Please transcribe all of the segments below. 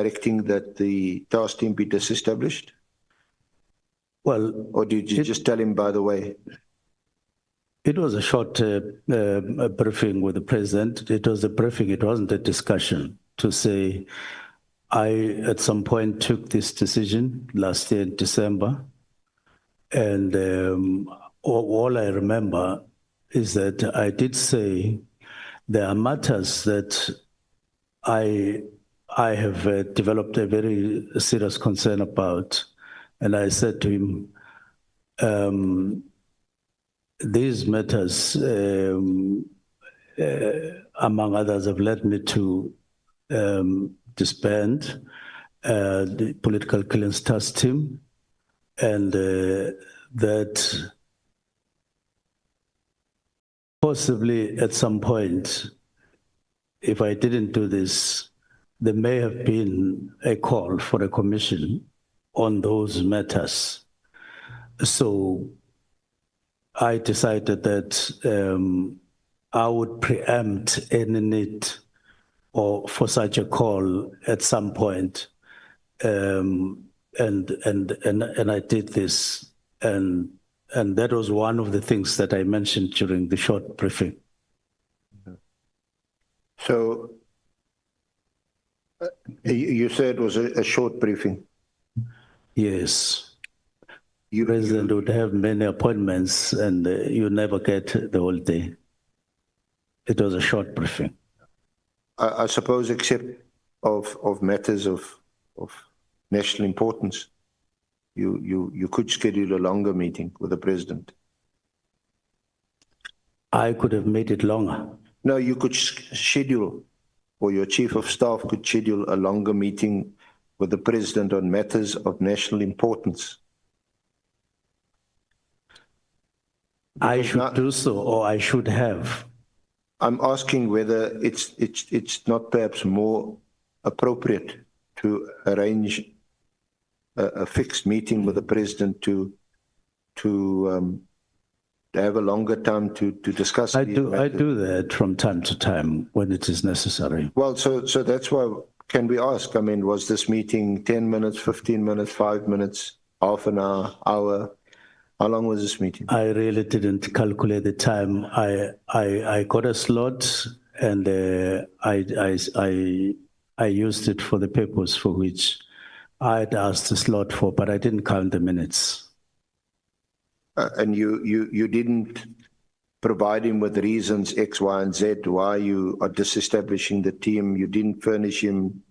directing that the task team be disestablished? Well, or did you just tell him, by the way? It was a short briefing with the president. It was a briefing, it wasn't a discussion to say, I at some point took this decision last year in December. And all I remember is that I did say there are matters that I have developed a very serious concern about. And I said to him, these matters, among others, have led me to disband the political clearance task team, and that possibly at some point, if I didn't do this, there may have been a call for a commission on those matters. So I decided that I would preempt any need for such a call at some point, and I did this, and that was one of the things that I mentioned during the short briefing. So you said it was a short briefing. Yes. The president would have many appointments, and you never get the whole day. It was a short briefing. I suppose, except of matters of national importance, you could schedule a longer meeting with the president. I could have made it longer. No, you could schedule, or your chief of staff could schedule a longer meeting with the president on matters of national importance. I should do so, or I should have. I'm asking whether it's not perhaps more appropriate to arrange a fixed meeting with the president to have a longer time to discuss. I do that from time to time when it is necessary. Well, so that's why. Can we ask? I mean, was this meeting 10 minutes, 15 minutes, 5 minutes, half an hour? How long was this meeting? I really didn't calculate the time. I got a slot, and I used it for the purpose for which I had asked the slot for, but I didn't count the minutes. And you didn't provide him with reasons X, Y, and Z why you are disestablishing the team. You didn't furnish him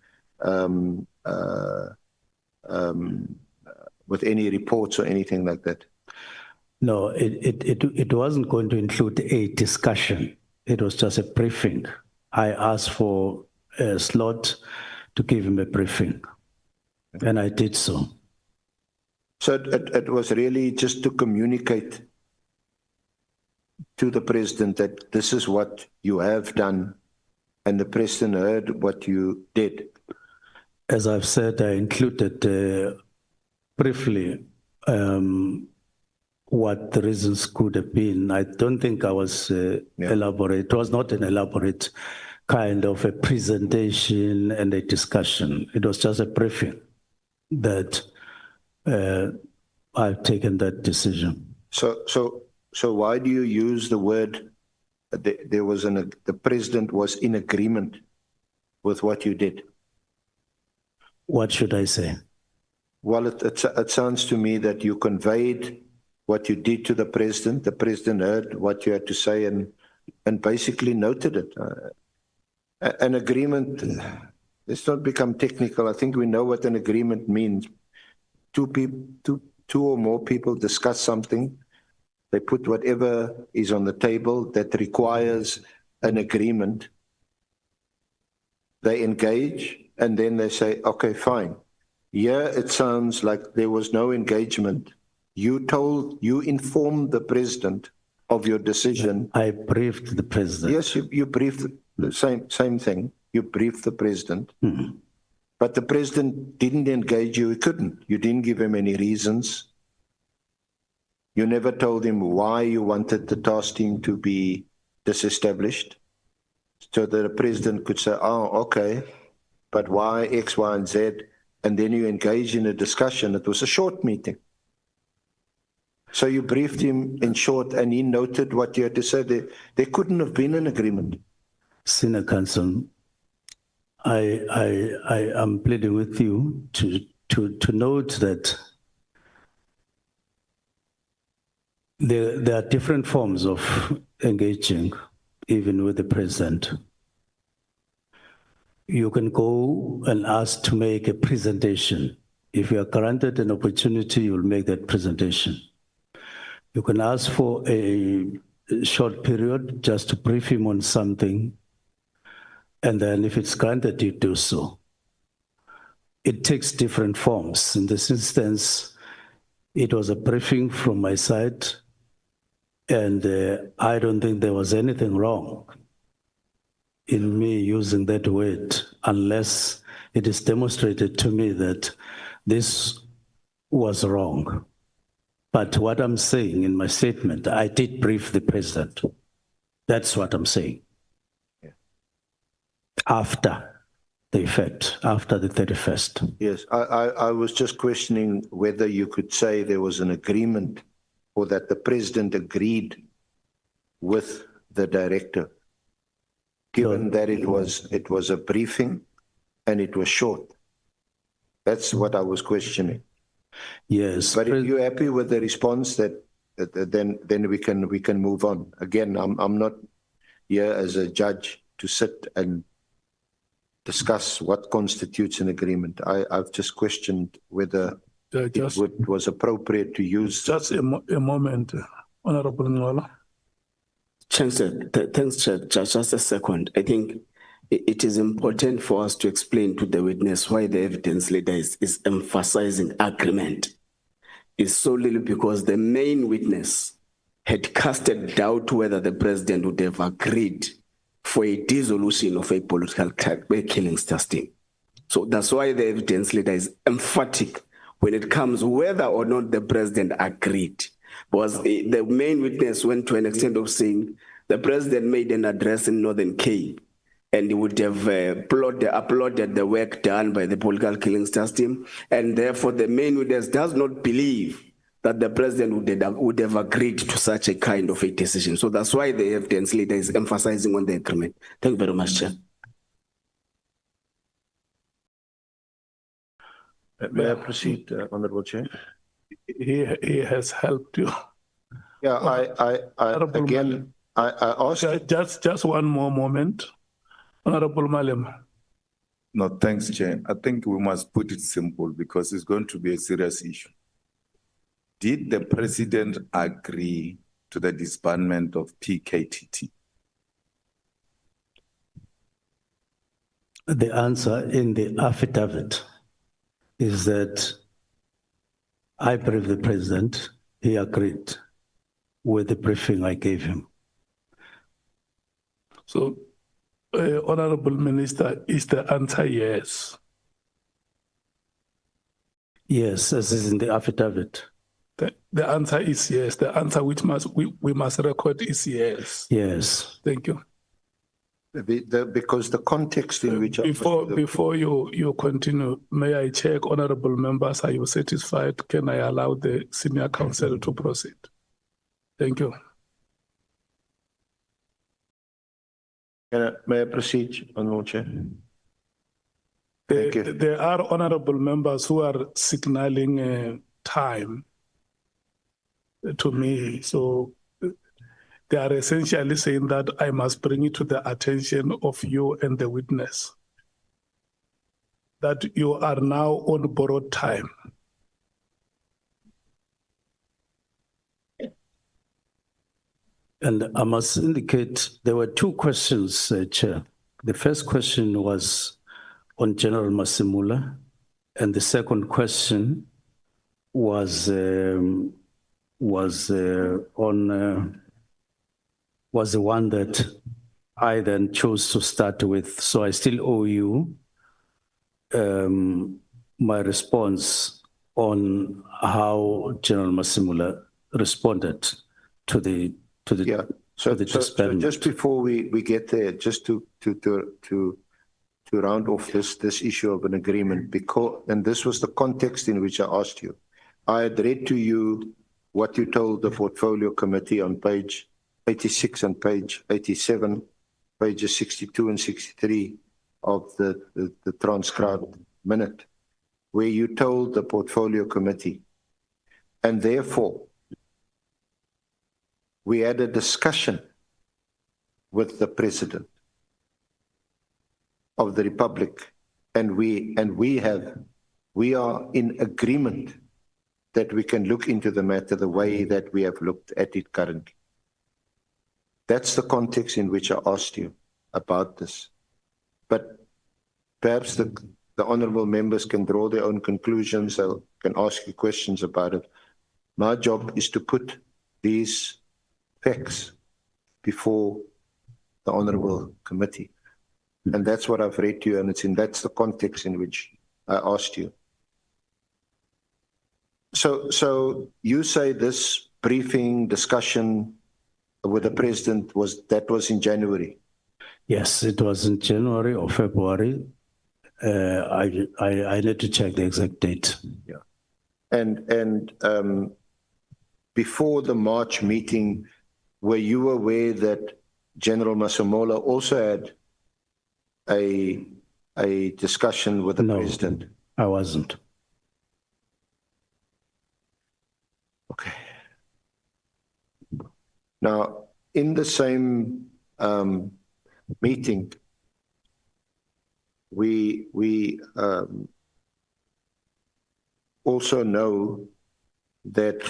with any reports or anything like that. No, it wasn't going to include a discussion. It was just a briefing. I asked for a slot to give him a briefing, and I did so. So it was really just to communicate to the president that this is what you have done, and the president heard what you did. As I've said, I included briefly what the reasons could have been. I don't think I was elaborate. It was not an elaborate kind of a presentation and a discussion. It was just a briefing that I've taken that decision. So why do you use the word the president was in agreement with what you did? What should I say? Well, it sounds to me that you conveyed what you did to the president heard what you had to say and basically noted it. An agreement, let's not become technical. I think we know what an agreement means. Two or more people discuss something. They put whatever is on the table that requires an agreement. They engage, and then they say, okay, fine. Here it sounds like there was no engagement. You informed the president of your decision. I briefed the president. Yes, you briefed the same thing. You briefed the president. Mm-hmm. But the president didn't engage you. He couldn't. You didn't give him any reasons. You never told him why you wanted the task team to be disestablished, so that the president could say, oh, okay, but why X, Y, and Z, and then you engage in a discussion. It was a short meeting. So you briefed him in short, and he noted what you had to say. There couldn't have been an agreement. Senior Counsel, I am pleading with you to note that there are different forms of engaging, even with the President. You can go and ask to make a presentation. If you are granted an opportunity, you will make that presentation. You can ask for a short period just to brief him on something, and then if it's granted, you do so. It takes different forms. In this instance, it was a briefing from my side, and I don't think there was anything wrong in me using that word, unless it is demonstrated to me that this was wrong. But what I'm saying in my statement, I did brief the President. That's what I'm saying. Yeah. After the effect, after the 31st. Yes, I was just questioning whether you could say there was an agreement or that the President agreed with the director, given that it was a briefing and it was short. That's what I was questioning. Yes. But if you're happy with the response, then we can move on. Again, I'm not here as a judge to sit and discuss what constitutes an agreement. I've just questioned whether it was appropriate to use. Just a moment, Honorable Nhlanhla. Chancellor, thanks, Judge. Just a second. I think it is important for us to explain to the witness why the evidence leader is emphasizing agreement. It's solely because the main witness had casted doubt whether the President would have agreed for a dissolution of a political killings testing. So that's why the evidence leader is emphatic when it comes whether or not the President agreed. Because the main witness went to an extent of saying the President made an address in Northern Cape and he would have applauded the work done by the political killings task team, and therefore the main witness does not believe that the President would have agreed to such a kind of a decision. So that's why the evidence leader is emphasizing on the agreement. Thank you very much, Chair. May I proceed, Honorable Chair? He has helped you. Yeah, I asked. Just one more moment. Honorable Malem. No, thanks, Chair. I think we must put it simple because it's going to be a serious issue. Did the President agree to the disbandment of PKTT? The answer in the affidavit is that I briefed the President, he agreed with the briefing I gave him. So, Honorable Minister, is the answer yes? Yes, as is in the affidavit. The answer is yes. The answer which we must record is yes. Yes. Thank you. Because the context in which before you continue, may I check, honorable members, are you satisfied? Can I allow the senior counsel to proceed? Thank you. May I proceed, Honorable Chair? Thank you. There are honorable members who are signaling time to me, so they are essentially saying that I must bring it to the attention of you and the witness that you are now on borrowed time. And I must indicate there were two questions, Chair. The first question was on General Masemola, and the second question was the one that I then chose to start with. So I still owe you my response on how General Masemola responded to the So just before we get there, just to round off this issue of an agreement, because, and this was the context in which I asked you. I had read to you what you told the portfolio committee on page 86 and page 87, pages 62 and 63 of the transcribed minute, where you told the portfolio committee, and therefore we had a discussion with the President of the Republic, and we are in agreement that we can look into the matter the way that we have looked at it currently. That's the context in which I asked you about this. But perhaps the honourable members can draw their own conclusions, they can ask you questions about it. My job is to put these facts before the honourable committee. And that's what I've read to you, and that's the context in which I asked you. So you say this briefing discussion with the President was in January? Yes, it was in January or February. I need to check the exact date. Yeah. And before the March meeting, were you aware that General Masemola also had a discussion with the President? I wasn't. Okay. Now, in the same meeting, we also know that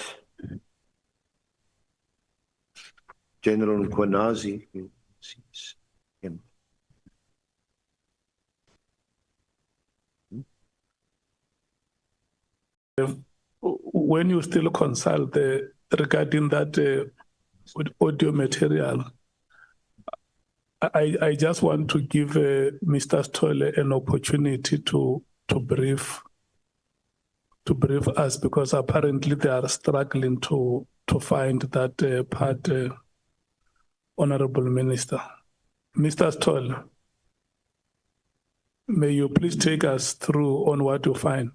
General Mkhwanazi, when you still consult regarding that audio material, I just want to give Mr. Stolle an opportunity to brief us, because apparently they are struggling to find that part, Honorable Minister. Mr. Stolle, may you please take us through on what you find?